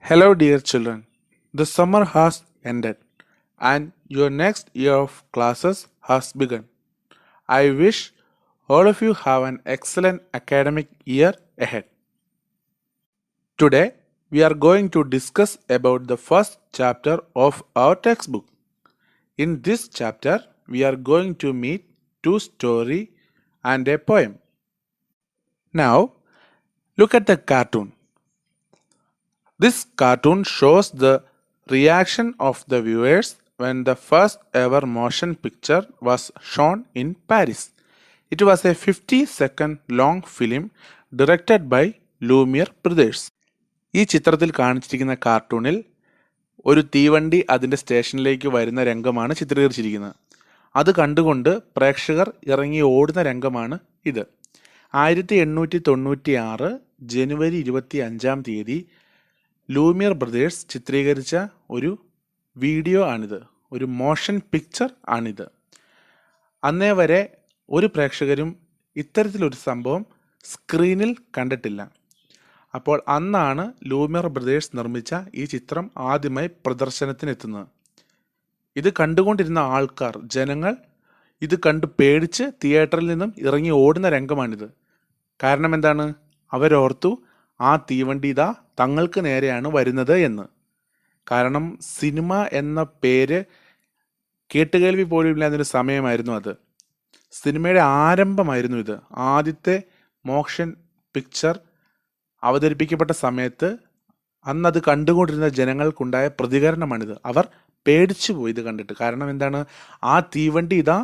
Hello, dear children. The summer has ended and your next year of classes has begun. I wish all of you have an excellent academic year ahead. Today, we are going to discuss about the first chapter of our textbook. In this chapter, we are going to meet two stories and a poem. Now, look at the cartoon. This cartoon shows the reaction of the viewers when the first ever motion picture was shown in Paris. It was a 50-second long film directed by Lumiere Brothers. ഈ ചിത്രത്തിൽ കാണിച്ചിരിക്കുന്ന കാർട്ടൂണിൽ ഒരു തീവണ്ടി അതിൻ്റെ സ്റ്റേഷനിലേക്ക് വരുന്ന രംഗമാണ് ചിത്രീകരിച്ചിരിക്കുന്നത്. അത് കണ്ടുകൊണ്ട് പ്രേക്ഷകർ ഇറങ്ങി ഓടുന്ന രംഗമാണ് ഇത്. 1896 ജനുവരി 25 ലൂമിയർ ബ്രദേഴ്സ് ചിത്രീകരിച്ച ഒരു വീഡിയോ ആണിത്, ഒരു മോഷൻ പിക്ചർ ആണിത്. അന്നേ വരെ ഒരു പ്രേക്ഷകരും ഇത്തരത്തിലൊരു സംഭവം സ്ക്രീനിൽ കണ്ടിട്ടില്ല. അപ്പോൾ അന്നാണ് ലൂമിയർ ബ്രദേഴ്സ് നിർമ്മിച്ച ഈ ചിത്രം ആദ്യമായി പ്രദർശനത്തിനെത്തുന്നത്. ഇത് കണ്ടുകൊണ്ടിരുന്ന ആൾക്കാർ, ജനങ്ങൾ ഇത് കണ്ട് പേടിച്ച് തിയേറ്ററിൽ നിന്നും ഇറങ്ങി ഓടുന്ന രംഗമാണിത്. കാരണം എന്താണ്? അവരോർത്തു ആ തീവണ്ടി ഇതാ തങ്ങൾക്ക് നേരെയാണ് വരുന്നത് എന്ന്. കാരണം സിനിമ എന്ന പേര് കേട്ടുകേൾവി പോലും ഇല്ലാതൊരു സമയമായിരുന്നു അത്. സിനിമയുടെ ആരംഭമായിരുന്നു ഇത്. ആദ്യത്തെ മോഷൻ പിക്ചർ അവതരിപ്പിക്കപ്പെട്ട സമയത്ത് അന്നത് കണ്ടുകൊണ്ടിരുന്ന ജനങ്ങൾക്കുണ്ടായ പ്രതികരണമാണിത്. അവർ പേടിച്ചു പോയി ഇത് കണ്ടിട്ട്. കാരണം എന്താണ്? ആ തീവണ്ടി ഇതാ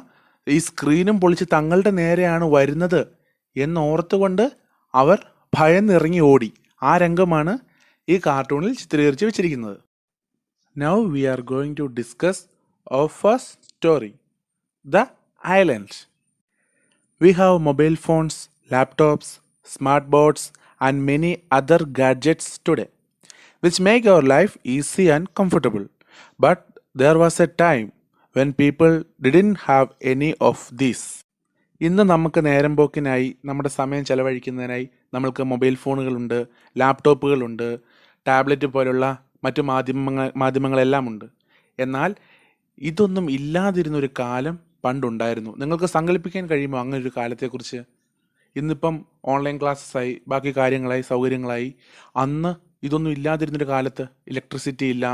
ഈ സ്ക്രീനും പൊളിച്ച് തങ്ങളുടെ നേരെയാണ് വരുന്നത് എന്നോർത്തുകൊണ്ട് അവർ ഭയന്നിറങ്ങി ഓടി. ആ രംഗമാണ് ഈ കാർട്ടൂണിൽ ചിത്രീകരിച്ച് വെച്ചിരിക്കുന്നത്. Now we are going to discuss our first story, the island. We have mobile phones, laptops, smart boards and many other gadgets today, which make our life easy and comfortable. But there was a time when people didn't have any of these. ഇന്ന് നമുക്ക് നേരം പോക്കിനായി, നമ്മുടെ സമയം ചെലവഴിക്കുന്നതിനായി നമ്മൾക്ക് mobile ഫോണുകളുണ്ട്, ലാപ്ടോപ്പുകളുണ്ട്, tablet പോലുള്ള മറ്റു മാധ്യമങ്ങളെല്ലാം ഉണ്ട്. എന്നാൽ ഇതൊന്നും ഇല്ലാതിരുന്നൊരു കാലം പണ്ടുണ്ടായിരുന്നു. നിങ്ങൾക്ക് സങ്കല്പിക്കാൻ കഴിയുമോ അങ്ങനൊരു കാലത്തെക്കുറിച്ച്? ഇന്നിപ്പം ഓൺലൈൻ ക്ലാസ്സസായി, ബാക്കി കാര്യങ്ങളായി, സൗകര്യങ്ങളായി. അന്ന് ഇതൊന്നും ഇല്ലാതിരുന്നൊരു കാലത്ത് ഇലക്ട്രിസിറ്റി ഇല്ല,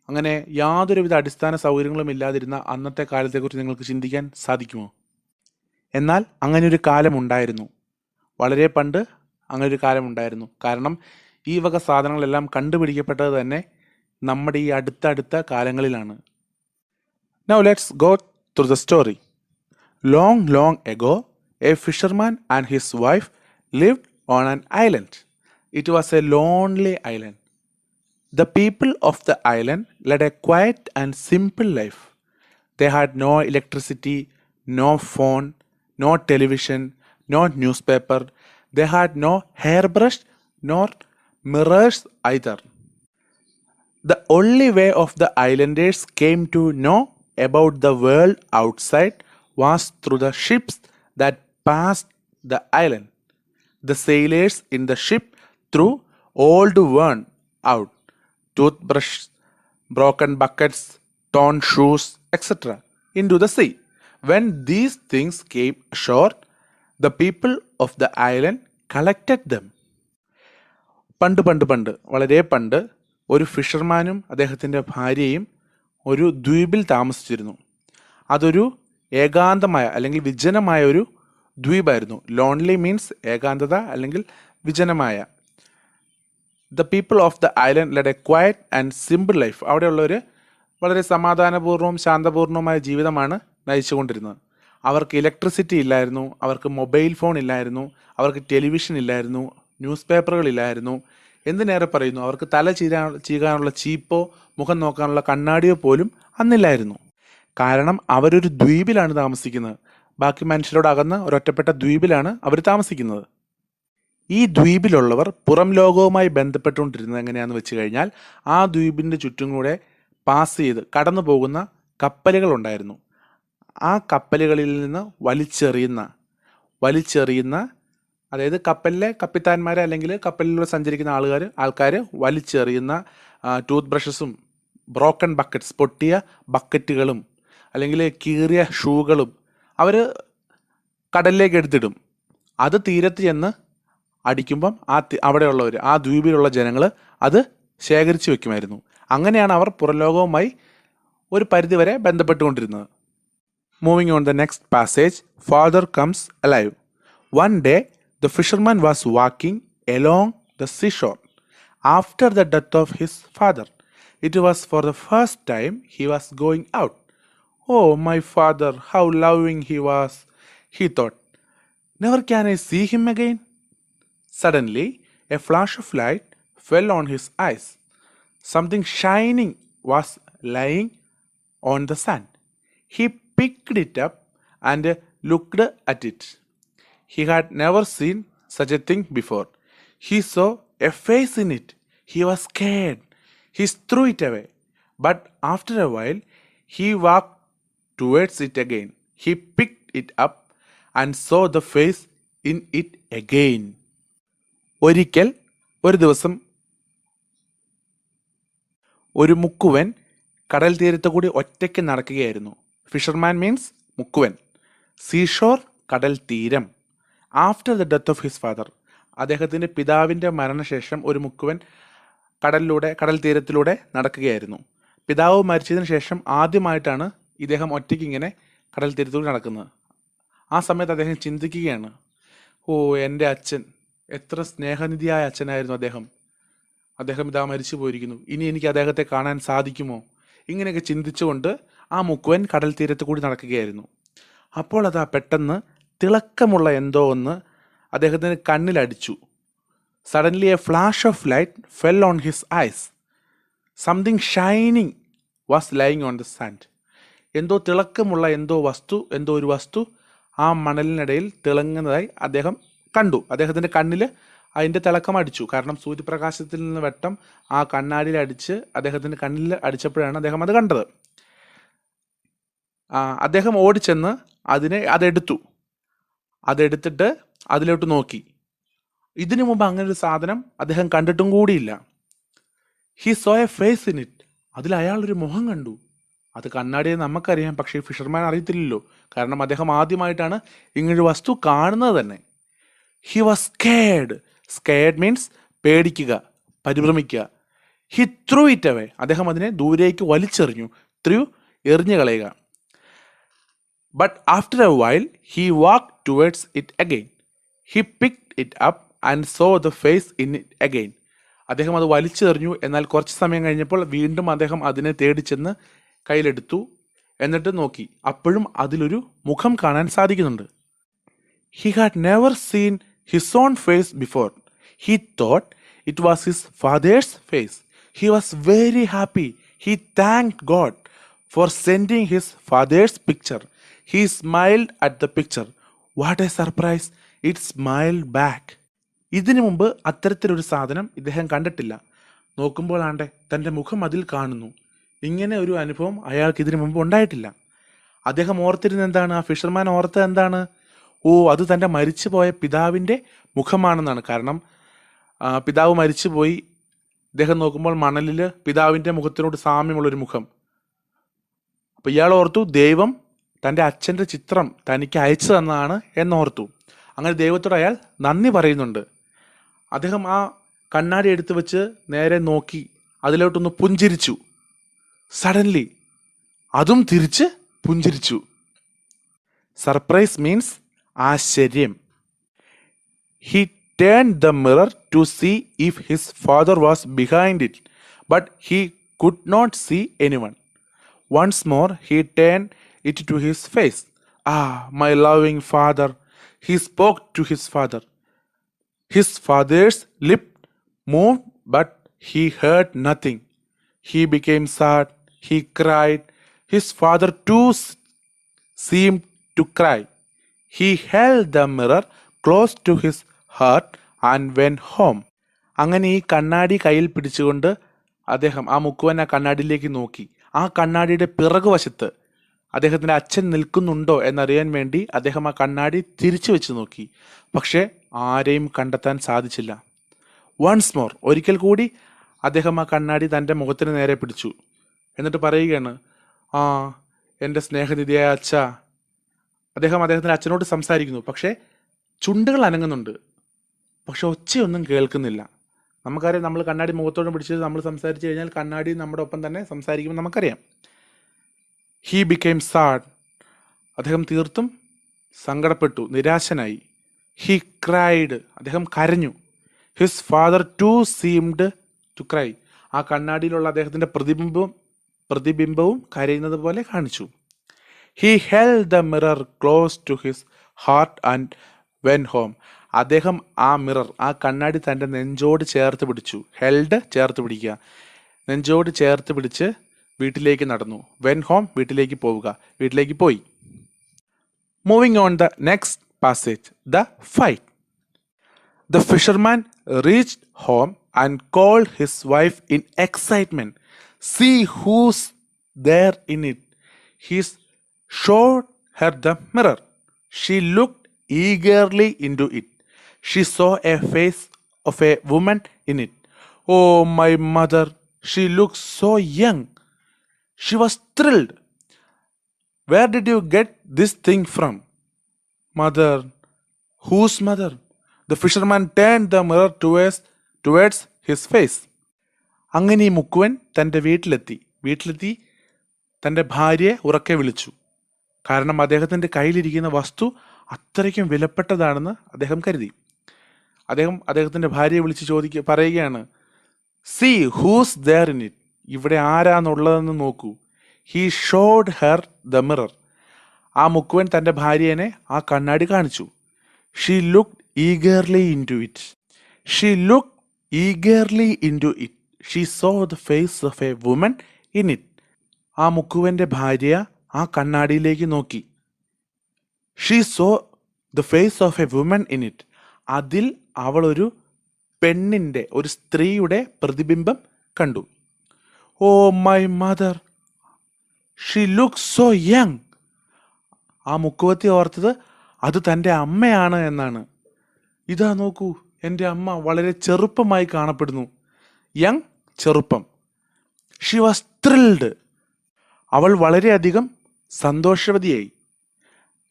അങ്ങനെ യാതൊരുവിധ അടിസ്ഥാന സൗകര്യങ്ങളും ഇല്ലാതിരുന്ന അന്നത്തെ കാലത്തെക്കുറിച്ച് നിങ്ങൾക്ക് ചിന്തിക്കാൻ സാധിക്കുമോ? എന്നാൽ അങ്ങനെയൊരു കാലം ഉണ്ടായിരുന്നു. വളരെ പണ്ട് അങ്ങനൊരു കാലം ഉണ്ടായിരുന്നു. കാരണം ഈ വക സാധനങ്ങളെല്ലാം കണ്ടുപിടിക്കപ്പെട്ടത് തന്നെ നമ്മുടെ ഈ അടുത്ത കാലങ്ങളിലാണ്. Now let's go through the story. Long ago, a fisherman and his wife lived on an island. It was a lonely island. The people of the island led a quiet and simple life. They had no electricity, no phone, no television, no newspaper. They had no hairbrush nor mirrors either. The only way of the islanders came to know about the world outside was through the ships that passed the island. The sailors in the ship threw old worn out toothbrushes, broken buckets, torn shoes, etc. into the sea. When these things came ashore, the people of the island collected them. പണ്ട് വളരെ പണ്ട് ഒരു ഫിഷർമാനും അദ്ദേഹത്തിൻ്റെ ഭാര്യയും ഒരു ദ്വീപിൽ താമസിച്ചിരുന്നു. അതൊരു ഏകാന്തമായ അല്ലെങ്കിൽ വിജനമായ ഒരു ദ്വീപായിരുന്നു. ലോൺലി മീൻസ് ഏകാന്തത അല്ലെങ്കിൽ വിജനമായ. The people of the island led a quiet and simple life. അവിടെയുള്ളവർ വളരെ സമാധാനപൂർവ്വവും ശാന്തപൂർണവുമായ ജീവിതമാണ് നയിച്ചുകൊണ്ടിരുന്നത്. അവർക്ക് ഇലക്ട്രിസിറ്റി ഇല്ലായിരുന്നു, അവർക്ക് മൊബൈൽ ഫോൺ ഇല്ലായിരുന്നു, അവർക്ക് ടെലിവിഷൻ ഇല്ലായിരുന്നു, ന്യൂസ് പേപ്പറുകളില്ലായിരുന്നു. എന്തിനേറെ പറയുന്നു, അവർക്ക് തല ചീകാനുള്ള ചീപ്പോ മുഖം നോക്കാനുള്ള കണ്ണാടിയോ പോലും അന്നില്ലായിരുന്നു. കാരണം അവരൊരു ദ്വീപിലാണ് താമസിക്കുന്നത്. ബാക്കി മനുഷ്യരോട് അകന്ന് ഒരൊറ്റപ്പെട്ട ദ്വീപിലാണ് അവർ താമസിക്കുന്നത്. ഈ ദ്വീപിലുള്ളവർ പുറം ലോകവുമായി ബന്ധപ്പെട്ടുകൊണ്ടിരുന്നത് എങ്ങനെയാണെന്ന് വെച്ച് കഴിഞ്ഞാൽ, ആ ദ്വീപിൻ്റെ ചുറ്റും കൂടെ പാസ് ചെയ്ത് കടന്നു പോകുന്ന കപ്പലുകളുണ്ടായിരുന്നു. ആ കപ്പലുകളിൽ നിന്ന് വലിച്ചെറിയുന്ന അതായത് കപ്പലിലെ കപ്പിത്താന്മാരെ അല്ലെങ്കിൽ കപ്പലിലൂടെ സഞ്ചരിക്കുന്ന ആൾക്കാർ വലിച്ചെറിയുന്ന ടൂത്ത് ബ്രഷസും ബ്രോക്കൺ ബക്കറ്റ്സ്, പൊട്ടിയ ബക്കറ്റുകളും അല്ലെങ്കിൽ കീറിയ ഷൂകളും അവർ കടലിലേക്ക് എടുത്തിടും. അത് തീരത്ത് ചെന്ന് അടിക്കുമ്പം അവിടെയുള്ളവർ, ആ ദ്വീപിലുള്ള ജനങ്ങൾ അത് ശേഖരിച്ചു വെക്കുമായിരുന്നു. അങ്ങനെയാണ് അവർ പുറംലോകവുമായി ഒരു പരിധിവരെ ബന്ധപ്പെട്ടുകൊണ്ടിരുന്നത്. Moving on the next passage, father comes alive. One day, the fisherman was walking along the seashore after the death of his father. It was for the first time he was going out. Oh, my father, how loving he was, he thought. Never can I see him again. Suddenly, a flash of light fell on his eyes. Something shining was lying on the sand. He picked it up and looked at it. He had never seen such a thing before. He saw a face in it. He was scared. He threw it away. But after a while, he walked towards it again. He picked it up and saw the face in it again. ഒരിക്കൽ ഒരു ദിവസം ഒരു മുക്കുവൻ കടൽ തീരത്ത് കൂടി ഒറ്റയ്ക്ക് നടക്കുകയായിരുന്നു. Fisherman means മുക്കുവൻ. Seashore കടൽ തീരം. After the death of his father, അദ്ദേഹത്തിൻ്റെ പിതാവിൻ്റെ മരണശേഷം ഒരു മുക്കുവൻ കടൽ തീരത്തിലൂടെ നടക്കുകയായിരുന്നു. പിതാവ് മരിച്ചതിന് ശേഷം ആദ്യമായിട്ടാണ് ഇദ്ദേഹം ഒറ്റയ്ക്ക് ഇങ്ങനെ കടൽ തീരത്തിലൂടെ നടക്കുന്നത്. ആ സമയത്ത് അദ്ദേഹം ചിന്തിക്കുകയാണ്, ഓ എൻ്റെ അച്ഛൻ, എത്ര സ്നേഹനിധിയായ അച്ഛനായിരുന്നു അദ്ദേഹം ഇതാ മരിച്ചു പോയിരിക്കുന്നു, ഇനി എനിക്ക് അദ്ദേഹത്തെ കാണാൻ സാധിക്കുമോ? ഇങ്ങനെയൊക്കെ ചിന്തിച്ചുകൊണ്ട് ആ മുക്കുവൻ കടൽ തീരത്ത് കൂടി നടക്കുകയായിരുന്നു. അപ്പോൾ അതാ പെട്ടെന്ന് തിളക്കമുള്ള എന്തോ ഒന്ന് അദ്ദേഹത്തിന് കണ്ണിലടിച്ചു. Suddenly a flash of light fell on his eyes. Something shining was lying on the sand. എന്തോ തിളക്കമുള്ള എന്തോ ഒരു വസ്തു ആ മണലിനിടയിൽ തിളങ്ങുന്നതായി അദ്ദേഹം കണ്ടു. അദ്ദേഹത്തിൻ്റെ കണ്ണിൽ അതിൻ്റെ തിളക്കം അടിച്ചു. കാരണം സൂര്യപ്രകാശത്തിൽ നിന്ന് വെട്ടം ആ കണ്ണാടിയിൽ അടിച്ച് അദ്ദേഹത്തിൻ്റെ കണ്ണിൽ അടിച്ചപ്പോഴാണ് അദ്ദേഹം അത് കണ്ടത്. അദ്ദേഹം ഓടിച്ചെന്ന് അതെടുത്തിട്ട് അതിലോട്ട് നോക്കി. ഇതിനു മുമ്പ് അങ്ങനെ ഒരു സാധനം അദ്ദേഹം കണ്ടിട്ടും കൂടിയില്ല. He saw a face in it. അതിൽ അയാളൊരു മുഖം കണ്ടു. അത് കണ്ണാടിയെ നമുക്കറിയാം, പക്ഷേ ഫിഷർമാൻ അറിയത്തില്ലല്ലോ. കാരണം അദ്ദേഹം ആദ്യമായിട്ടാണ് ഇങ്ങനൊരു വസ്തു കാണുന്നത് തന്നെ. He was scared. Scared means പേടിക്കുക, പരിഭ്രമിക്കുക. He threw it away. അദ്ദേഹം അതിനെ ദൂരേക്ക് വലിച്ചെറിഞ്ഞു. എറിഞ്ഞു കളയുക. But after a while, he walked towards it again. He picked it up and saw the face in it again. അദ്ദേഹം അത് വലിച്ചെറിഞ്ഞു. എന്നാൽ കുറച്ച് സമയം കഴിഞ്ഞപ്പോൾ വീണ്ടും അദ്ദേഹം അതിനെ തേടിച്ചെന്ന് കയ്യിലെടുത്തു. എന്നിട്ട് നോക്കി. അപ്പോഴും അതിലൊരു മുഖം കാണാൻ സാധിക്കുന്നുണ്ട്. He had never seen his own face before. He thought it was his father's face. He was very happy. He thanked God for sending his father's picture. He smiled at the picture. What a surprise! It smiled back. ഇതിനു മുമ്പ് അത്തരത്തിലൊരു സാധനം ഇദ്ദേഹം കണ്ടിട്ടില്ല. നോക്കുമ്പോൾ ആണ്ടെ തൻ്റെ മുഖം അതിൽ കാണുന്നു. ഇങ്ങനെ ഒരു അനുഭവം അയാൾക്ക് ഇതിനു മുമ്പ് ഉണ്ടായിട്ടില്ല. അദ്ദേഹം ഓർത്തിരുന്ന എന്താണ്? ആ ഫിഷർമാൻ ഓർത്തത് എന്താണ്? ഓ, അത് തൻ്റെ മരിച്ചുപോയ പിതാവിൻ്റെ മുഖമാണെന്നാണ്. കാരണം പിതാവ് മരിച്ചുപോയി. ഇദ്ദേഹം നോക്കുമ്പോൾ മണലിൽ പിതാവിൻ്റെ മുഖത്തിനോട് സാമ്യമുള്ളൊരു മുഖം. അപ്പോൾ ഇയാൾ ഓർത്തു ദൈവം തൻ്റെ അച്ഛൻ്റെ ചിത്രം തനിക്ക് അയച്ചു തന്നതാണ് എന്നോർത്തു. അങ്ങനെ ദൈവത്തോട് അയാൾ നന്ദി പറയുന്നുണ്ട്. അദ്ദേഹം ആ കണ്ണാടി എടുത്തു വെച്ച് നേരെ നോക്കി അതിലോട്ടൊന്ന് പുഞ്ചിരിച്ചു. സഡൻലി അതും തിരിച്ച് പുഞ്ചിരിച്ചു. സർപ്രൈസ് മീൻസ് ആശ്ചര്യം. He turned the mirror to see if his father was behind it, but he could not see anyone. Once more he turned it to his face. Ah, my loving father. He spoke to his father. His father's lip moved, but he heard nothing. He became sad. He cried. His father too seemed to cry. He held the mirror close to his heart and went home. അങ്ങനെ ഈ കണ്ണാടി കയ്യിൽ പിടിച്ചുകൊണ്ട് അദ്ദേഹം ആ മുക്കുവൻ ആ കണ്ണാടിയിലേക്ക് നോക്കി. ആ കണ്ണാടിയുടെ പിറകുവശത്ത് അദ്ദേഹത്തിൻ്റെ അച്ഛൻ നിൽക്കുന്നുണ്ടോ എന്നറിയാൻ വേണ്ടി അദ്ദേഹം ആ കണ്ണാടി തിരിച്ചു വെച്ച് നോക്കി. പക്ഷേ ആരെയും കണ്ടെത്താൻ സാധിച്ചില്ല. വൺസ് മോർ, ഒരിക്കൽ കൂടി അദ്ദേഹം ആ കണ്ണാടി തൻ്റെ മുഖത്തിന് നേരെ പിടിച്ചു. എന്നിട്ട് പറയുകയാണ്, ആ എൻ്റെ സ്നേഹനിധിയായ അച്ഛ. അദ്ദേഹത്തിൻ്റെ അച്ഛനോട് സംസാരിക്കുന്നു. പക്ഷേ ചുണ്ടുകൾ അനങ്ങുന്നുണ്ട്, പക്ഷെ ഒച്ചയൊന്നും കേൾക്കുന്നില്ല. നമുക്കറിയാം, നമ്മൾ കണ്ണാടി മുഖത്തോടെ പിടിച്ച് നമ്മൾ സംസാരിച്ചു കഴിഞ്ഞാൽ കണ്ണാടി നമ്മുടെ ഒപ്പം തന്നെ സംസാരിക്കുമെന്ന് നമുക്കറിയാം. He became sad. അദ്ദേഹം തീർത്തും സങ്കടപ്പെട്ടു, നിരാശനായി. He cried. അദ്ദേഹം കരഞ്ഞു. His father too seemed to cry. ആ കണ്ണാടിയിലുള്ള അദ്ദേഹത്തിൻ്റെ പ്രതിബിംബവും കരയുന്നത് പോലെ കാണിച്ചു. He held the mirror close to his heart and went home. അദ്ദേഹം ആ കണ്ണാടി തൻ്റെ നെഞ്ചോട് ചേർത്ത് പിടിച്ചു. ഹെൽഡ്, ചേർത്ത് പിടിക്കുക. നെഞ്ചോട് ചേർത്ത് പിടിച്ച് വീട്ടിലേക്ക് നടന്നു. വെൻ ഹോം, വീട്ടിലേക്ക് പോവുക. വീട്ടിലേക്ക് പോയി. Moving on the next passage, the fight. The fisherman reached home and called his wife in excitement. See who's there in it. He showed her the mirror. She looked eagerly into it. She saw a face of a woman in it. Oh, my mother, she looked so young. She was thrilled. Where did you get this thing from? Mother. Whose mother? The fisherman turned the mirror towards his face. അങ്ങനെ ഈ മുക്കുവൻ തൻ്റെ വീട്ടിലെത്തി തൻ്റെ ഭാര്യയെ ഉറക്കെ വിളിച്ചു. കാരണം അദ്ദേഹത്തിൻ്റെ കയ്യിലിരിക്കുന്ന വസ്തു അത്രയ്ക്കും വിലപ്പെട്ടതാണെന്ന് അദ്ദേഹം കരുതി. അദ്ദേഹത്തിൻ്റെ ഭാര്യയെ വിളിച്ച് പറയുകയാണ്, see who's there in it. ഇവിടെ ആരാന്നുള്ളതെന്ന് നോക്കൂ. He showed her the mirror. ആ മുക്കുവൻ തൻ്റെ ഭാര്യനെ ആ കണ്ണാടി കാണിച്ചു. She looked eagerly into it. She looked eagerly into it. She saw the face of a woman in it. ആ മുക്കുവൻ്റെ ഭാര്യ ആ കണ്ണാടിയിലേക്ക് നോക്കി. She saw the face of a woman in it. അതിൽ അവൾ ഒരു സ്ത്രീയുടെ പ്രതിബിംബം കണ്ടു. Oh, my mother, she looks so young. ആ മുക്കുവത്തി ഓർത്തത് അത് തൻ്റെ അമ്മയാണ് എന്നാണ്. ഇതാ നോക്കൂ, എൻ്റെ അമ്മ വളരെ ചെറുപ്പമായി കാണപ്പെടുന്നു. യങ്, ചെറുപ്പം. She was thrilled. അവൾ വളരെയധികം സന്തോഷവതിയായി.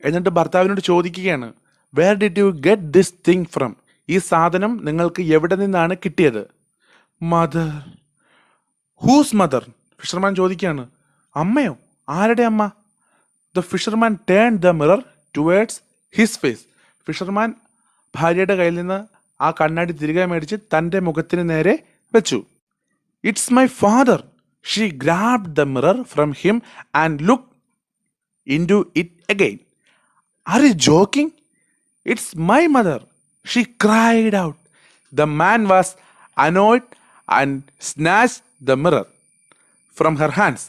എന്നിട്ട് ഭർത്താവിനോട് ചോദിക്കുകയാണ്, where did you get this thing from? ഈ സാധനം നിങ്ങൾക്ക് എവിടെ നിന്നാണ് കിട്ടിയത്? മദർ. Whose mother? ഫിഷർമാൻ ചോദിക്കുകയാണ്. അമ്മയോ? ആരുടെ അമ്മ? The fisherman turn the mirror towards his face. Fisherman ഭാര്യയുടെ കയ്യിൽ നിന്ന് ആ കണ്ണാടി തിരികെ മേടിച്ച് തൻ്റെ മുഖത്തിന് നേരെ വെച്ചു. It's my father. She grabbed the mirror from him and look into it again. Are you joking? It's my mother. She cried out. The man was annoyed and snatched the mirror from her hands.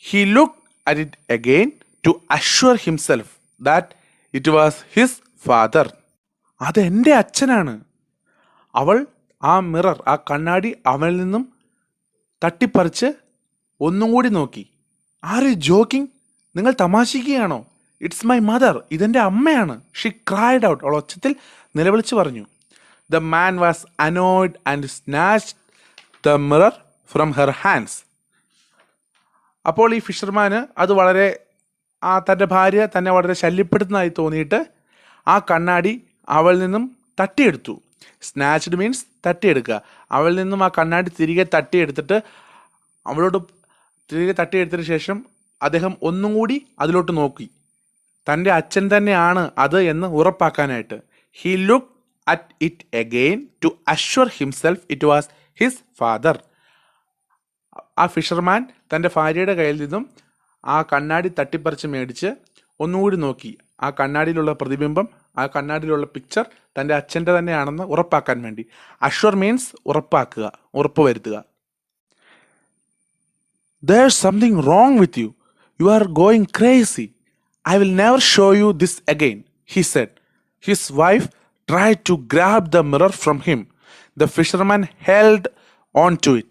He looked at it again to assure himself that it was his father. അതെൻ്റെ അച്ഛനാണ്. അവൾ ആ കണ്ണാടി അവനിൽ നിന്നും തട്ടിപ്പറിച്ച് ഒന്നും കൂടി നോക്കി. Are you joking? നിങ്ങൾ തമാശിക്കുകയാണോ? It's my mother. ഇതെൻ്റെ അമ്മയാണ്. She cried out. അവൾ ഒച്ചത്തിൽ നിലവിളിച്ച് പറഞ്ഞു. The man was annoyed and snatched the mirror from her hands. അപ്പോൾ ഈ ഫിഷർമാന് അത് വളരെ തൻ്റെ ഭാര്യ തന്നെ വളരെ ശല്യപ്പെടുത്തുന്നതായി തോന്നിയിട്ട് ആ കണ്ണാടി അവളിൽ നിന്നും തട്ടിയെടുത്തു. Snatched means തട്ടിയെടുക്കുക. അവളിൽ നിന്നും ആ കണ്ണാടി തിരികെ തട്ടിയെടുത്തിട്ട് തിരികെ തട്ടിയെടുത്തതിന് ശേഷം അദ്ദേഹം ഒന്നും കൂടി അതിലോട്ട് നോക്കി. തൻ്റെ അച്ഛൻ തന്നെയാണ് അത് എന്ന് ഉറപ്പാക്കാനായിട്ട്. He look at it again to assure himself it was his father. ആ ഫിഷർമാൻ തൻ്റെ ഭാര്യയുടെ കയ്യിൽ നിന്നും ആ കണ്ണാടി തട്ടിപ്പറിച്ച് മേടിച്ച് ഒന്നുകൂടി നോക്കി. ആ കണ്ണാടിയിലുള്ള പ്രതിബിംബം, ആ കണ്ണാടിയിലുള്ള പിക്ചർ തൻ്റെ അച്ഛൻ്റെ തന്നെയാണെന്ന് ഉറപ്പാക്കാൻ വേണ്ടി. അഷ്വർ മീൻസ് ഉറപ്പാക്കുക, ഉറപ്പ് വരുത്തുക. There's something wrong with you. You are going crazy. I will never show you this again, he said. His wife tried to grab the mirror from him. The fisherman held on to it.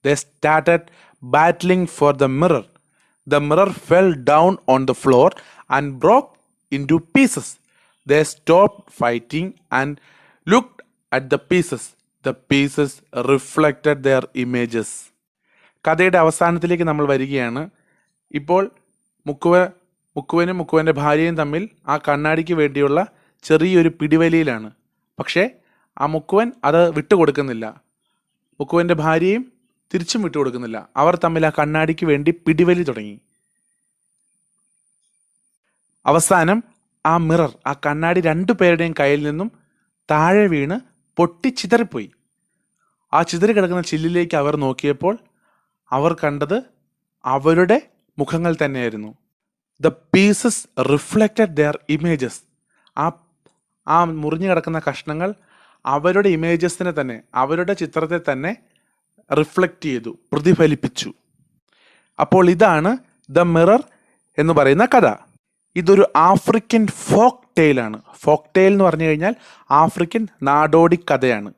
They started battling for the mirror. The mirror fell down on the floor and broke into pieces. They stopped fighting and looked at the pieces. The pieces reflected their images. കഥയുടെ അവസാനത്തിലേക്ക് നമ്മൾ വരികയാണ്. ഇപ്പോൾ മുക്കുവനും മുക്കുവൻ്റെ ഭാര്യയും തമ്മിൽ ആ കണ്ണാടിക്ക് വേണ്ടിയുള്ള ചെറിയൊരു പിടിവലിയിലാണ്. പക്ഷേ ആ മുക്കുവൻ അത് വിട്ടുകൊടുക്കുന്നില്ല. മുക്കുവൻ്റെ ഭാര്യയും തിരിച്ചും വിട്ടുകൊടുക്കുന്നില്ല. അവർ തമ്മിൽ ആ കണ്ണാടിക്ക് വേണ്ടി പിടിവലി തുടങ്ങി. അവസാനം ആ മിറർ, ആ കണ്ണാടി രണ്ടുപേരുടെയും കയ്യിൽ നിന്നും താഴെ വീണ് പൊട്ടിച്ചിതറിപ്പോയി. ആ ചിതറി കിടക്കുന്ന ചില്ലിലേക്ക് അവർ നോക്കിയപ്പോൾ അവർ കണ്ടത് അവരുടെ മുഖങ്ങൾ തന്നെയായിരുന്നു. The pieces reflected their images. ആ മുറിഞ്ഞു കിടക്കുന്ന കഷ്ണങ്ങൾ അവരുടെ ഇമേജസിനെ തന്നെ, അവരുടെ ചിത്രത്തെ തന്നെ റിഫ്ലക്റ്റ് ചെയ്തു, പ്രതിഫലിപ്പിച്ചു. അപ്പോൾ ഇതാണ് ദ മിറർ എന്ന് പറയുന്ന കഥ. ഇതൊരു ആഫ്രിക്കൻ ഫോക്ക് ടെയിലാണ്. ഫോക്ക് ടെയിൽ എന്ന് പറഞ്ഞു കഴിഞ്ഞാൽ ആഫ്രിക്കൻ നാടോടി കഥയാണ്.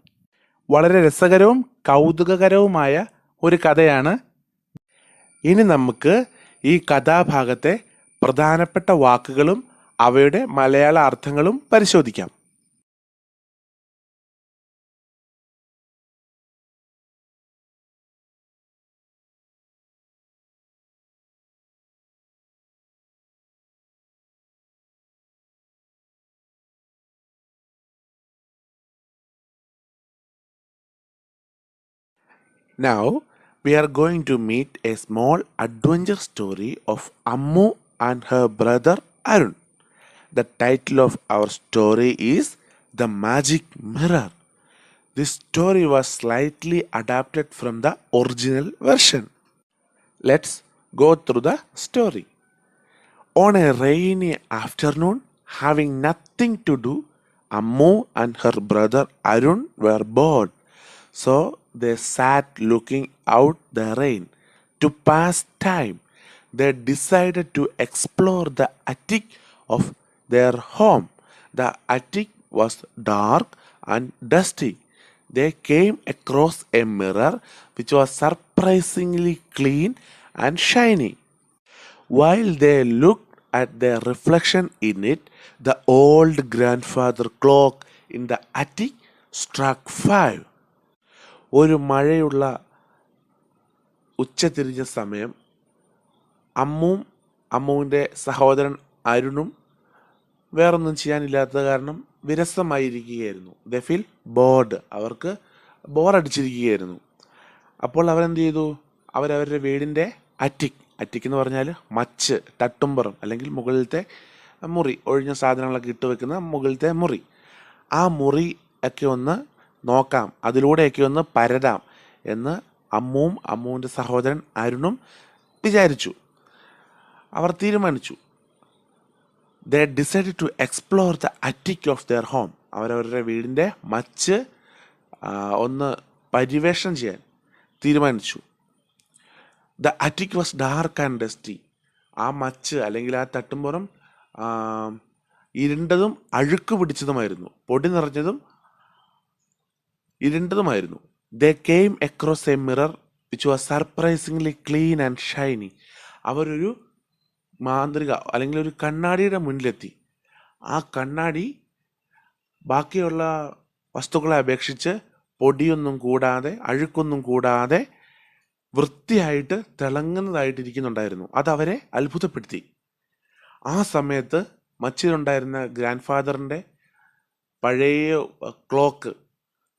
വളരെ രസകരവും കൗതുകകരവുമായ ഒരു കഥയാണ്. ഇനി നമുക്ക് ഈ കഥാഭാഗത്തെ പ്രധാനപ്പെട്ട വാക്കുകളും അവയുടെ മലയാള അർത്ഥങ്ങളും പരിശോധിക്കാം. Now we are going to meet a small adventure story of Ammu and her brother Arun. The title of our story is The Magic Mirror. This story was slightly adapted from the original version. Let's go through the story. On a rainy afternoon, having nothing to do, Ammu and her brother Arun were bored. So they sat looking out the rain. To pass time, they decided to explore the attic of their home. The attic was dark and dusty. They came across a mirror which was surprisingly clean and shiny. While they looked at their reflection in it, the old grandfather clock in the attic struck 5. ഒരു മഴയുള്ള ഉച്ചതിരിഞ്ഞ സമയം അമ്മുവിൻ്റെ സഹോദരൻ അരുണും വേറൊന്നും ചെയ്യാനില്ലാത്ത കാരണം വിരസമായിരിക്കുകയായിരുന്നു. They feel board. അവർക്ക് ബോറടിച്ചിരിക്കുകയായിരുന്നു. അപ്പോൾ അവരെന്ത് ചെയ്തു? അവരവരുടെ വീടിൻ്റെ അറ്റിക് എന്ന് പറഞ്ഞാൽ മച്ച്, തട്ടുംപുറം അല്ലെങ്കിൽ മുകളിലത്തെ മുറി, ഒഴിഞ്ഞ സാധനങ്ങളൊക്കെ ഇട്ട് വെക്കുന്ന മുകളിലത്തെ മുറി, ആ മുറി ഒക്കെ ഒന്ന് നോക്കാം, അതിലൂടെയൊക്കെ ഒന്ന് പരതാം എന്ന് അമ്മുവിൻ്റെ സഹോദരൻ അരുണും വിചാരിച്ചു. അവർ തീരുമാനിച്ചു. They decided to explore the attic of their home. അവരവരുടെ വീടിൻ്റെ മച്ച് ഒന്ന് പര്യവേഷണം ചെയ്യാൻ തീരുമാനിച്ചു. The attic was dark and dusty. ആ മച്ച് അല്ലെങ്കിൽ ആ തട്ടുംപുറം ഇരുണ്ടതും അഴുക്ക് പിടിച്ചതുമായിരുന്നു, പൊടി നിറഞ്ഞതും ഇരുണ്ടതുമായിരുന്നു. They came across a mirror which was surprisingly clean and shiny. അവരൊരു മാന്ത്രിക അല്ലെങ്കിൽ ഒരു കണ്ണാടിയുടെ മുന്നിലെത്തി. ആ കണ്ണാടി ബാക്കിയുള്ള വസ്തുക്കളെ അപേക്ഷിച്ച് പൊടിയൊന്നും കൂടാതെ, അഴുക്കൊന്നും കൂടാതെ വൃത്തിയായിട്ട് തിളങ്ങുന്നതായിട്ടിരിക്കുന്നുണ്ടായിരുന്നു. അതവരെ അത്ഭുതപ്പെടുത്തി. ആ സമയത്ത് മച്ചിലുണ്ടായിരുന്ന ഗ്രാൻഡ് ഫാദറിൻ്റെ പഴയ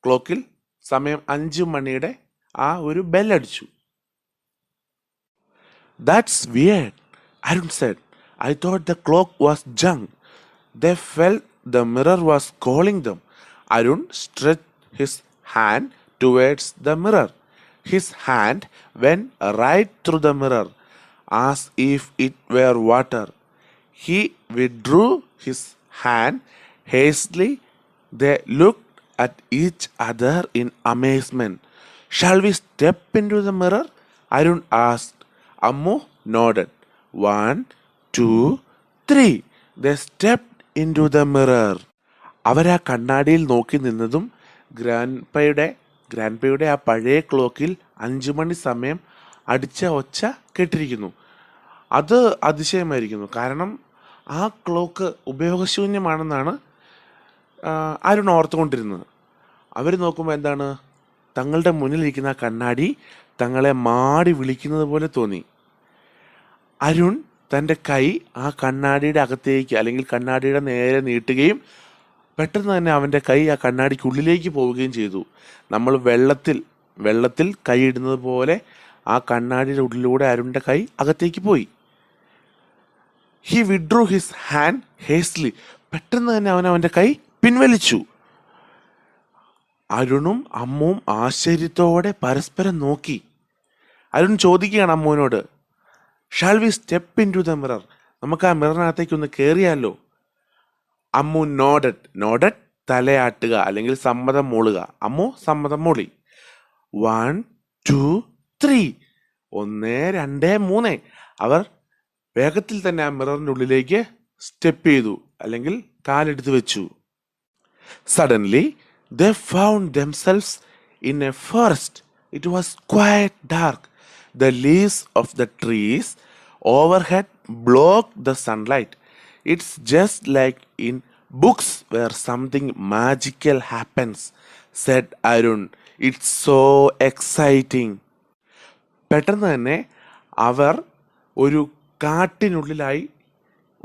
ക്ലോക്കിൽ സമയം 5 മണിയുടെ ആ ഒരു ബെല്ലടിച്ചു. That's weird, Arun said. I thought the clock was junk. They felt the mirror was calling them. Arun stretched his hand towards the mirror. His hand went right through the mirror as if it were water. He withdrew his hand hastily. They looked at each other in amazement. Shall we step into the mirror? Arun asked. Ammu nodded. 1, 2, 3. They stepped into the mirror. അവരാ കണ്ണാടിയിൽ നോക്കി നിന്നതും ഗ്രാൻഡ്പയുടെ ആ പഴയ ക്ലോക്കിൽ 5 മണി സമയം അടിച്ച ഒച്ച കേട്ടിരിക്കുന്നു. അത് അതിശയമായിരിക്കുന്നു. കാരണം ആ ക്ലോക്ക് ഉപയോഗശൂന്യമാണെന്നാണ് അരുൺ ഓർത്തുകൊണ്ടിരുന്നത്. അവർ നോക്കുമ്പോൾ എന്താണ്, തങ്ങളുടെ മുന്നിലിരിക്കുന്ന ആ കണ്ണാടി തങ്ങളെ മാടി വിളിക്കുന്നത് പോലെ തോന്നി. അരുൺ തൻ്റെ കൈ ആ കണ്ണാടിയുടെ അകത്തേക്ക് അല്ലെങ്കിൽ കണ്ണാടിയുടെ നേരെ നീട്ടുകയും പെട്ടെന്ന് തന്നെ അവൻ്റെ കൈ ആ കണ്ണാടിക്കുള്ളിലേക്ക് പോവുകയും ചെയ്തു. നമ്മൾ വെള്ളത്തിൽ കൈ ഇടുന്നത് പോലെ ആ കണ്ണാടിയുടെ ഉള്ളിലൂടെ അരുണിൻ്റെ കൈ അകത്തേക്ക് പോയി. He withdrew his hand hastily. പെട്ടെന്ന് തന്നെ അവൻ്റെ കൈ പിൻവലിച്ചു. അരുണും അമ്മുവും ആശ്ചര്യത്തോടെ പരസ്പരം നോക്കി. അരുൺ ചോദിക്കുകയാണ് അമ്മുവിനോട്, shall we step into the mirror? നമുക്ക് ആ മിററിനകത്തേക്ക് ഒന്ന് കയറിയാലോ? അമ്മു നോഡഡ് തലയാട്ടുക അല്ലെങ്കിൽ സമ്മതം മൂളുക. അമ്മു സമ്മതം മൂളി. 1 2 3 1 2 3. അവർ വേഗത്തിൽ തന്നെ ആ മിററിൻ്റെ ഉള്ളിലേക്ക് സ്റ്റെപ്പ് ചെയ്തു അല്ലെങ്കിൽ കാലെടുത്ത് വെച്ചു. Suddenly they found themselves in a forest. It was quite dark. The leaves of the trees overhead blocked the sunlight. It's just like in books where something magical happens, said Arun. It's so exciting. പെട്ടെന്ന് തന്നെ അവർ ഒരു കാട്ടിനുള്ളിലായി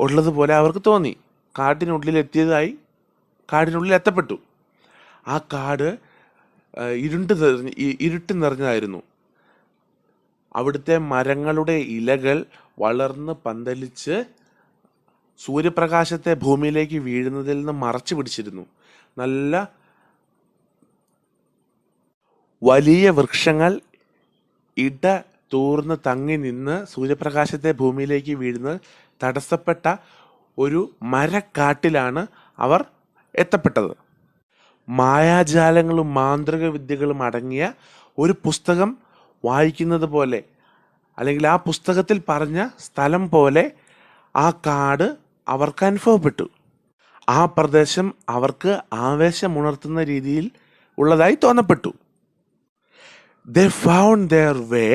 ഉള്ളതുപോലെ അവർക്ക് തോന്നി. കാടിനുള്ളിൽ എത്തപ്പെട്ടു. ആ കാട് ഇരുട്ട് നിറഞ്ഞതായിരുന്നു. അവിടുത്തെ മരങ്ങളുടെ ഇലകൾ വളർന്ന് പന്തലിച്ച് സൂര്യപ്രകാശത്തെ ഭൂമിയിലേക്ക് വീഴുന്നതിൽ നിന്ന് മറച്ചു പിടിച്ചിരുന്നു. നല്ല വലിയ വൃക്ഷങ്ങൾ ഇട തൂർന്ന് തങ്ങി നിന്ന് സൂര്യപ്രകാശത്തെ ഭൂമിയിലേക്ക് വീഴുന്നത് തടസ്സപ്പെട്ട ഒരു മരക്കാട്ടിലാണ് അവർ എത്തപ്പെട്ടത്. മായാജാലങ്ങളും മാന്ത്രിക വിദ്യകളും അടങ്ങിയ ഒരു പുസ്തകം വായിക്കുന്നത് പോലെ അല്ലെങ്കിൽ ആ പുസ്തകത്തിൽ പറഞ്ഞ സ്ഥലം പോലെ ആ കാട് അവർക്ക് അനുഭവപ്പെട്ടു. ആ പ്രദേശം അവർക്ക് ആവേശമുണർത്തുന്ന രീതിയിൽ ഉള്ളതായി തോന്നപ്പെട്ടു. They found their way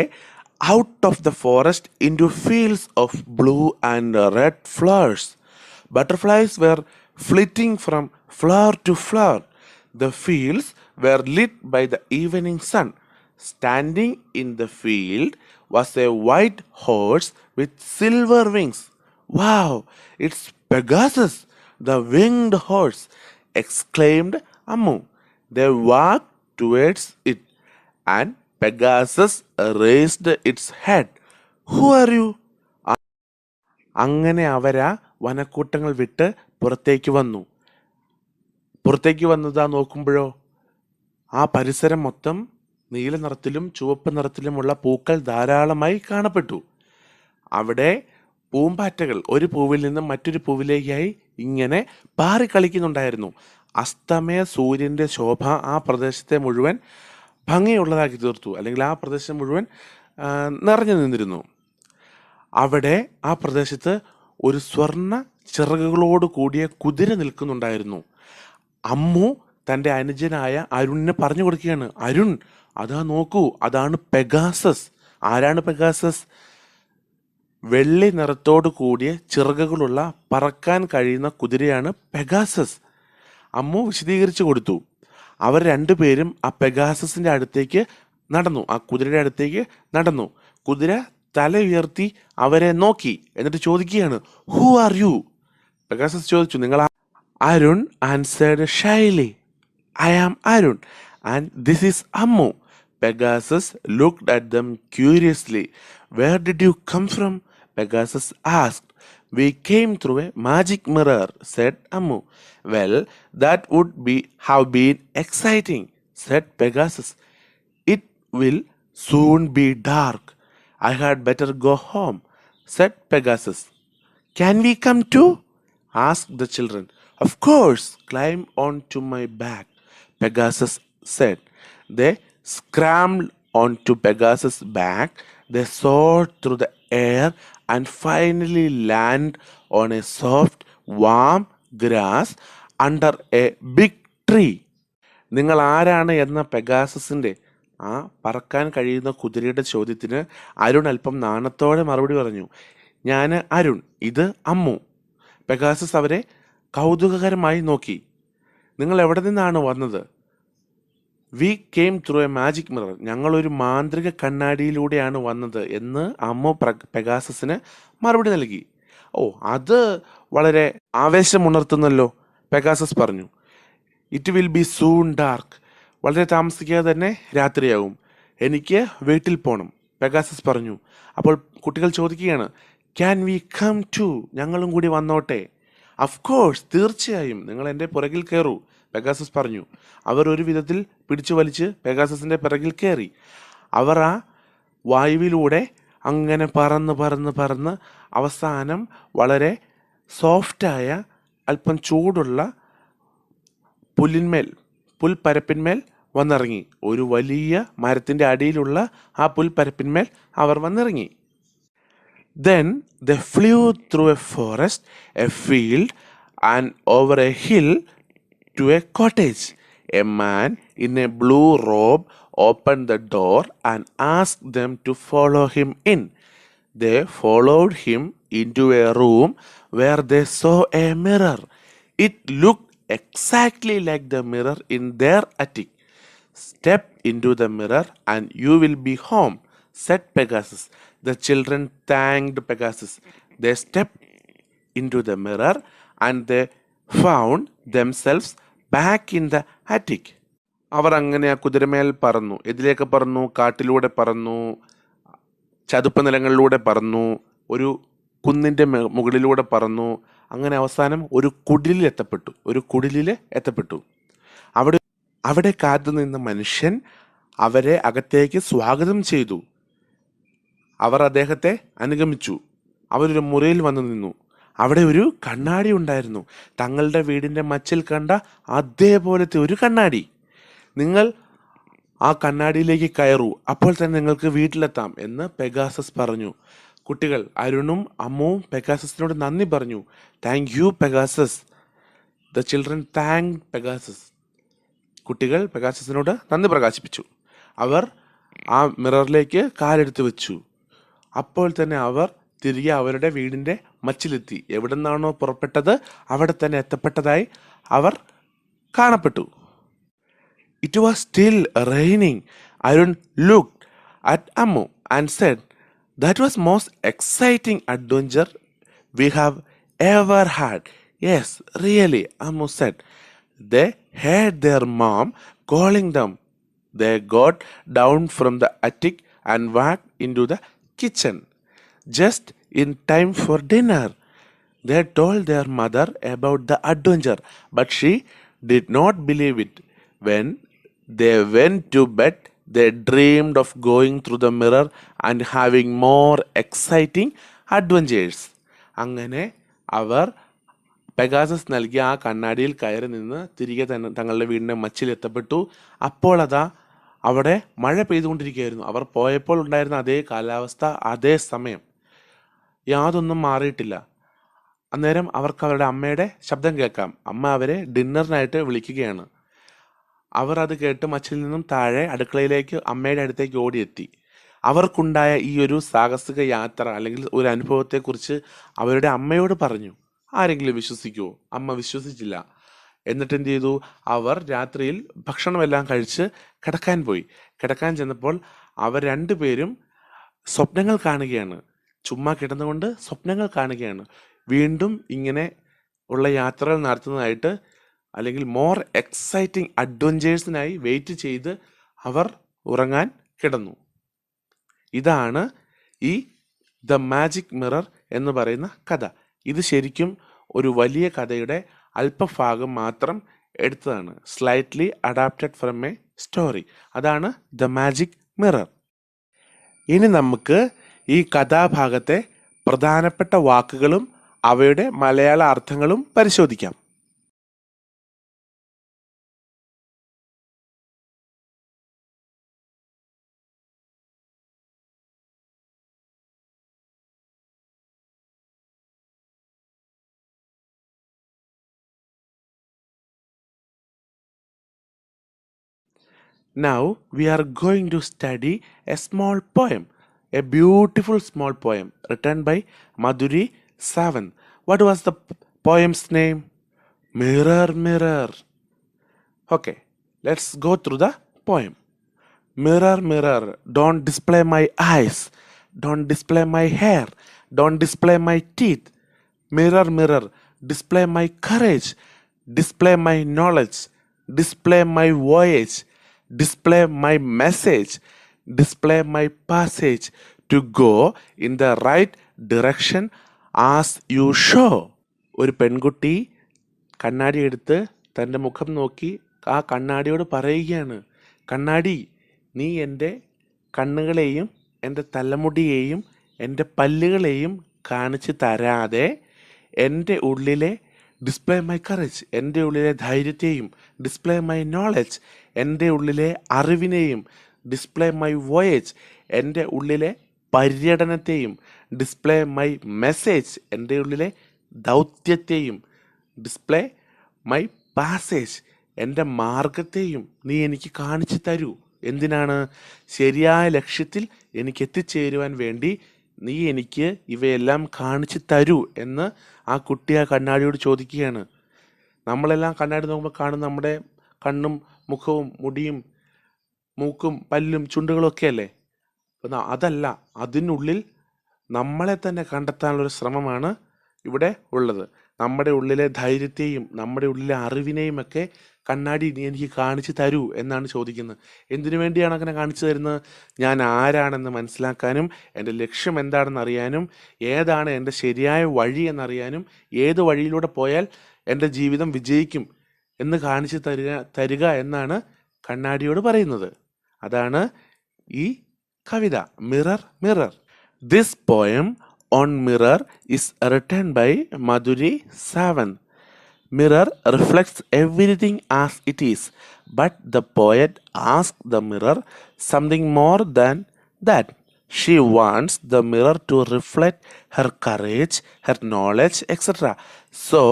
out of the forest into fields of blue and red flowers. Butterflies were flitting from flower to flower. The fields were lit by the evening sun. Standing in the field was a white horse with silver wings. Wow, it's Pegasus, the winged horse, exclaimed Ammu. They walked towards it, and Pegasus raised its head. Who are you? അങ്ങനെ അവരാ വനക്കൂട്ടങ്ങൾ വിട്ട് പുറത്തേക്ക് വന്നതാ നോക്കുമ്പോഴോ ആ പരിസരം മൊത്തം നീല നിറത്തിലും ചുവപ്പ് നിറത്തിലുമുള്ള പൂക്കൾ ധാരാളമായി കാണപ്പെട്ടു. അവിടെ പൂമ്പാറ്റകൾ ഒരു പൂവിൽ നിന്നും മറ്റൊരു പൂവിലേക്കായി ഇങ്ങനെ പാറിക്കളിക്കുന്നുണ്ടായിരുന്നു. അസ്തമയ സൂര്യൻ്റെ ശോഭ ആ പ്രദേശത്തെ മുഴുവൻ ഭംഗിയുള്ളതാക്കി തീർത്തു, അല്ലെങ്കിൽ ആ പ്രദേശം മുഴുവൻ നിറഞ്ഞു നിന്നിരുന്നു. അവിടെ ആ പ്രദേശത്ത് ഒരു സ്വർണ്ണ ചിറകുകളോട് കൂടിയ കുതിര നിൽക്കുന്നുണ്ടായിരുന്നു. അമ്മു തൻ്റെ അനുജനായ അരുണിനെ പറഞ്ഞു കൊടുക്കുകയാണ്, അരുൺ അതാ നോക്കൂ, അതാണ് പെഗാസസ്. ആരാണ് പെഗാസസ്? വെള്ളി നിറത്തോട് കൂടിയ ചിറകുകളുള്ള പറക്കാൻ കഴിയുന്ന കുതിരയാണ് പെഗാസസ്. അമ്മു വിശദീകരിച്ചു കൊടുത്തു. അവർ രണ്ടുപേരും ആ പെഗാസസിന്റെ അടുത്തേക്ക് നടന്നു, ആ കുതിരയുടെ അടുത്തേക്ക് നടന്നു. കുതിര തല ഉയർത്തി അവരെ നോക്കി, എന്നിട്ട് ചോദിക്കുകയാണ്, ഹു ആർ യു? പെഗാസസ് ചോദിച്ചു, നിങ്ങൾ Arun answered shyly, I am Arun and this is Ammu. Pegasus looked at them curiously. Where did you come from? Pegasus asked. We came through a magic mirror, said Ammu. Well, that would have been exciting, said Pegasus. It will soon be dark. I had better go home, said Pegasus. Can we come too? Asked the children. Of course, climb onto my back, Pegasus said. They scrambled onto Pegasus' back. They soared through the air and finally landed on a soft, warm grass under a big tree. നിങ്ങൾ ആരാണ് എന്ന പെഗാസസിന്റെ ആ പറക്കാൻ കഴിയുന്ന കുതിരയുടെ ചോദ്യത്തിന് അരുൺ അല്പം നാണത്തോടെ മറുപടി പറഞ്ഞു, ഞാൻ അരുൺ, ഇത് അമ്മു. പെഗാസസ് അവരെ കൗതുകകരമായി നോക്കി. നിങ്ങൾ എവിടെ നിന്നാണ് വന്നത്? We came through A magic mirror. ഞങ്ങളൊരു മാന്ത്രിക കണ്ണാടിയിലൂടെയാണ് വന്നത് എന്ന് അമ്മു പെഗാസസിന് മറുപടി നൽകി. ഓ, അത് വളരെ ആവേശമുണർത്തുന്നല്ലോ, പെഗാസസ് പറഞ്ഞു. It will be soon dark. വളരെ താമസിക്കാതെ തന്നെ രാത്രിയാവും. എനിക്ക് വീട്ടിൽ പോകണം, പെഗാസസ് പറഞ്ഞു. അപ്പോൾ കുട്ടികൾ ചോദിക്കുകയാണ്, ക്യാൻ വി കം ടു? ഞങ്ങളും കൂടി വന്നോട്ടെ? ഓഫ് കോഴ്സ്, തീർച്ചയായും, നിങ്ങൾ എൻ്റെ പുറകിൽ കയറൂ, പെഗാസസ് പറഞ്ഞു. അവർ ഒരു വിധത്തിൽ പിടിച്ചു വലിച്ച് പെഗാസസിൻ്റെ പിറകിൽ കയറി. അവർ ആ വായുവിലൂടെ അങ്ങനെ പറന്ന് പറന്ന് പറന്ന് അവസാനം വളരെ സോഫ്റ്റായ അല്പം ചൂടുള്ള പുൽപ്പരപ്പിന്മേൽ വന്നിറങ്ങി. ഒരു വലിയ മരത്തിൻ്റെ അടിയിലുള്ള ആ പുൽപ്പരപ്പിന്മേൽ അവർ വന്നിറങ്ങി. Then they flew through a forest, a field, and over a hill to a cottage. A man in a blue robe opened the door and asked them to follow him in. They followed him into a room where they saw a mirror. It looked exactly like the mirror in their attic. Step into the mirror and you will be home, said Pegasus. The children thanked Pegasus. They stepped into the mirror and they found themselves back in the attic. അവർ അങ്ങനെ ആ കുതിരമേൽ പറന്നു. ഇതിലേക്ക് പറന്നു, കാട്ടിലൂടെ പറന്നു, ചതുപ്പ് നിലങ്ങളിലൂടെ പറന്നു, ഒരു കുന്നിൻ്റെ മുകളിലൂടെ പറന്നു. അങ്ങനെ അവസാനം ഒരു കുടിലിൽ എത്തപ്പെട്ടു. അവിടെ കാത്തു നിന്ന മനുഷ്യൻ അവരെ അകത്തേക്ക് സ്വാഗതം ചെയ്തു. അവർ അദ്ദേഹത്തെ അനുഗമിച്ചു. അവരൊരു മുറിയിൽ വന്നു നിന്നു. അവിടെ ഒരു കണ്ണാടി ഉണ്ടായിരുന്നു. തങ്ങളുടെ വീടിൻ്റെ മച്ചിൽ കണ്ട അതേപോലത്തെ ഒരു കണ്ണാടി. നിങ്ങൾ ആ കണ്ണാടിയിലേക്ക് കയറൂ, അപ്പോൾ തന്നെ നിങ്ങൾക്ക് വീട്ടിലെത്താം എന്ന് പെഗാസസ് പറഞ്ഞു. കുട്ടികൾ അരുണും അമ്മുവും പെഗാസസിനോട് നന്ദി പറഞ്ഞു. Thank you Pegasus. The children thank Pegasus. കുട്ടികൾ പെഗാസസിനോട് നന്ദി പ്രകാശിപ്പിച്ചു. അവർ ആ മിററിലേക്ക് കാലെടുത്ത് വെച്ചു. അപ്പോൾ തന്നെ അവർ തിരികെ അവരുടെ വീടിൻ്റെ മച്ചിലെത്തി. എവിടെ നിന്നാണോ പുറപ്പെട്ടത് അവിടെ തന്നെ എത്തപ്പെട്ടതായി അവർ കാണപ്പെട്ടു. It was still raining. Arun looked at Ammu and said, "That was most exciting adventure we have ever had." "Yes, really," Ammu said. They heard their mom calling them. They got down from the attic and walked into the kitchen just in time for dinner. They told their mother about the adventure, but she did not believe it. When they went to bed, they dreamed of going through the mirror and having more exciting adventures. അങ്ങനെ അവർ Pegasus നൽകിയ ആ കണ്ണാടിയിൽ കയറി നിന്ന് തിരികെ തന്നെ തങ്ങളുടെ വീടിൻ്റെ മച്ചിലെത്തപ്പെട്ടു. അപ്പോൾ അതാ അവിടെ മഴ പെയ്തുകൊണ്ടിരിക്കുകയായിരുന്നു. അവർ പോയപ്പോൾ ഉണ്ടായിരുന്ന അതേ കാലാവസ്ഥ, അതേ സമയം, യാതൊന്നും മാറിയിട്ടില്ല. അന്നേരം അവർക്ക് അവരുടെ അമ്മയുടെ ശബ്ദം കേൾക്കാം. അമ്മ അവരെ ഡിന്നറിനായിട്ട് വിളിക്കുകയാണ്. അവർ അത് കേട്ട് മച്ചിൽ നിന്നും താഴെ അടുക്കളയിലേക്ക് അമ്മയുടെ അടുത്തേക്ക് ഓടിയെത്തി. അവർക്കുണ്ടായ ഈ ഒരു സാഹസിക യാത്ര അല്ലെങ്കിൽ ഒരു അനുഭവത്തെക്കുറിച്ച് അവരുടെ അമ്മയോട് പറഞ്ഞു. ആരെങ്കിലും വിശ്വസിക്കുമോ? അമ്മ വിശ്വസിച്ചില്ല. എന്നിട്ട് എന്ത് ചെയ്തു? അവർ രാത്രിയിൽ ഭക്ഷണമെല്ലാം കഴിച്ച് കിടക്കാൻ പോയി. കിടക്കാൻ ചെന്നപ്പോൾ അവർ രണ്ടുപേരും സ്വപ്നങ്ങൾ കാണുകയാണ്. ചുമ്മാ കിടന്നുകൊണ്ട് സ്വപ്നങ്ങൾ കാണുകയാണ്. വീണ്ടും ഇങ്ങനെ ഉള്ള യാത്രകൾ നടത്തുന്നതായിട്ട്, അല്ലെങ്കിൽ മോർ എക്സൈറ്റിംഗ് അഡ്വഞ്ചേഴ്സിനായി വെയിറ്റ് ചെയ്ത് അവർ ഉറങ്ങാൻ കിടന്നു. ഇതാണ് ഈ ദ മാജിക് മിറർ എന്ന് പറയുന്ന കഥ. ഇത് ശരിക്കും ഒരു വലിയ കഥയുടെ അല്പഭാഗം മാത്രം എടുത്തതാണ്. Slightly adapted from A story. അതാണ് ദ മാജിക് മിറർ. ഇനി നമുക്ക് ഈ കഥാഭാഗത്തെ പ്രധാനപ്പെട്ട വാക്കുകളും അവയുടെ മലയാള അർത്ഥങ്ങളും പരിശോധിക്കാം. Now we are going to study a small poem, a beautiful small poem written by Madhuri Savan. What was the poem's name? Mirror, mirror. Okay, let's go through the poem. Mirror, mirror, don't display my eyes, don't display my hair, don't display my teeth. Mirror, mirror, display my courage, display my knowledge, display my voyage, display my message, display my passage to go in the right direction as you show. ഒരു പെൺകുട്ടി കണ്ണാടി എടുത്ത് തൻ്റെ മുഖം നോക്കി ആ കണ്ണാടിയോട് പറയുകയാണ്, കണ്ണാടി, നീ എൻ്റെ കണ്ണുകളെയും എൻ്റെ തലമുടിയെയും എൻ്റെ പല്ലുകളെയും കാണിച്ച് തരാതെ എൻ്റെ ഉള്ളിലെ ഡിസ്പ്ലേ മൈ കറേജ്, എൻ്റെ ഉള്ളിലെ ധൈര്യത്തെയും, ഡിസ്പ്ലേ മൈ നോളജ്, എൻ്റെ ഉള്ളിലെ അറിവിനെയും, ഡിസ്പ്ലേ മൈ വോയേജ്, എൻ്റെ ഉള്ളിലെ പര്യടനത്തെയും, ഡിസ്പ്ലേ മൈ മെസ്സേജ്, എൻ്റെ ഉള്ളിലെ ദൗത്യത്തെയും, ഡിസ്പ്ലേ മൈ പാസേജ്, എൻ്റെ മാർഗത്തെയും നീ എനിക്ക് കാണിച്ചു തരൂ. എന്തിനാണ്? ശരിയായ ലക്ഷ്യത്തിൽ എനിക്ക് എത്തിച്ചേരുവാൻ വേണ്ടി നീ എനിക്ക് ഇവയെല്ലാം കാണിച്ചു തരൂ എന്ന് ആ കുട്ടി ആ കണ്ണാടിയോട് ചോദിക്കുകയാണ്. നമ്മളെല്ലാം കണ്ണാടി നോക്കുമ്പോൾ കാണുന്ന നമ്മുടെ കണ്ണും മുഖവും മുടിയും മൂക്കും പല്ലും ചുണ്ടുകളും ഒക്കെ അല്ലേ? അതല്ല, അതിനുള്ളിൽ നമ്മളെ തന്നെ കണ്ടെത്താനുള്ളൊരു ശ്രമമാണ് ഇവിടെ ഉള്ളത്. നമ്മുടെ ഉള്ളിലെ ധൈര്യത്തെയും നമ്മുടെ ഉള്ളിലെ അറിവിനെയും ഒക്കെ കണ്ണാടി നീ എനിക്ക് കാണിച്ചു തരൂ എന്നാണ് ചോദിക്കുന്നത്. എന്തിനു വേണ്ടിയാണ് അങ്ങനെ കാണിച്ചു തരുന്നത്? ഞാൻ ആരാണെന്ന് മനസ്സിലാക്കാനും, എൻ്റെ ലക്ഷ്യം എന്താണെന്ന് അറിയാനും, ഏതാണ് എൻ്റെ ശരിയായ വഴി എന്നറിയാനും, ഏത് വഴിയിലൂടെ പോയാൽ എൻ്റെ ജീവിതം വിജയിക്കും എന്ന് കാണിച്ചു തരിക എന്നാണ് കണ്ണാടിയോട് പറയുന്നത്. അതാണ് ഈ കവിത mirror mirror. This poem on mirror is written by Madhuri Savan. Mirror reflects everything as it is, but the poet asks the mirror something more than that. She wants the mirror to reflect her courage, her knowledge, etc., so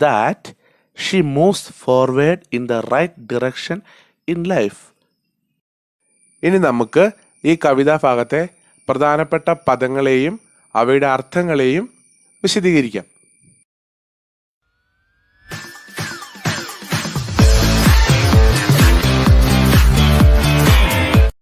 that she moves forward in the right direction in life. ഇനി നമുക്ക് ഈ കവിതാ ഭാഗത്തെ പ്രധാനപ്പെട്ട പദങ്ങളെയും അവയുടെ അർത്ഥങ്ങളെയും വിശദീകരിക്കാം.